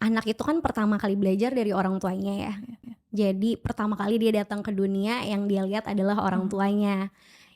Anak itu kan pertama kali belajar dari orang tuanya ya. Iya iya. Jadi pertama kali dia datang ke dunia yang dia lihat adalah orang Mhm. tuanya.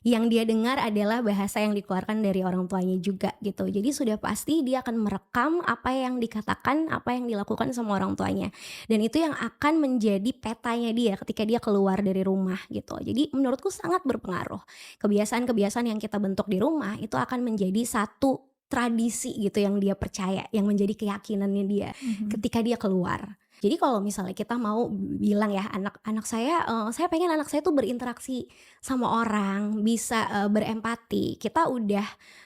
Yang dia dengar adalah bahasa yang dikeluarkan dari orang tuanya juga gitu. Jadi sudah pasti dia akan merekam apa yang dikatakan, apa yang dilakukan sama orang tuanya. Dan itu yang akan menjadi petanya dia ketika dia keluar dari rumah gitu. Jadi menurutku sangat berpengaruh. Kebiasaan-kebiasaan yang kita bentuk di rumah itu akan menjadi satu tradisi gitu yang dia percaya, yang menjadi keyakinannya dia Mhm. ketika dia keluar. Jadi kalau misalnya kita mau bilang ya, anak saya pengen anak saya tuh berinteraksi sama orang, bisa, berempati. Kita udah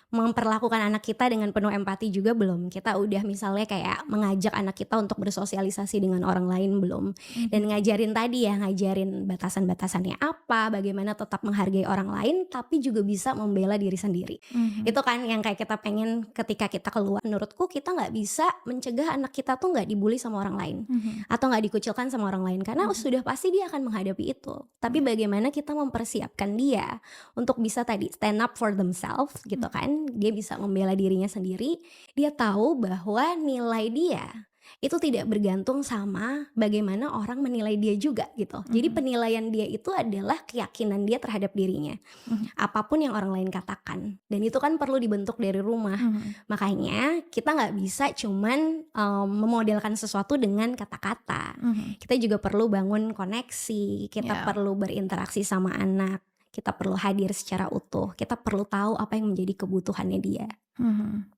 memperlakukan anak kita dengan penuh empati juga belum? Kita udah misalnya kayak mengajak anak kita untuk bersosialisasi dengan orang lain belum? Dan Mhm. ngajarin tadi ya, ngajarin batasan-batasannya apa, bagaimana tetap menghargai orang lain, tapi juga bisa membela diri sendiri. Mhm. Itu kan yang kayak kita pengen ketika kita keluar. Menurutku kita nggak bisa mencegah anak kita tuh nggak dibully sama orang lain, Mhm. atau nggak dikucilkan sama orang lain, karena Mhm. sudah pasti dia akan menghadapi itu. Tapi Iya. bagaimana kita mempersiapkan dia untuk bisa tadi stand up for themselves gitu Mhm. kan, dia bisa membela dirinya sendiri, dia tahu bahwa nilai dia itu tidak bergantung sama bagaimana orang menilai dia juga gitu. Jadi Mhm. penilaian dia itu adalah keyakinan dia terhadap dirinya, Mhm. apapun yang orang lain katakan, dan itu kan perlu dibentuk dari rumah. Mhm. Makanya kita nggak bisa cuman, memodelkan sesuatu dengan kata-kata. Mhm. Kita juga perlu bangun koneksi, kita Iya. perlu berinteraksi sama anak, kita perlu hadir secara utuh, kita perlu tahu apa yang menjadi kebutuhannya dia. Mhm.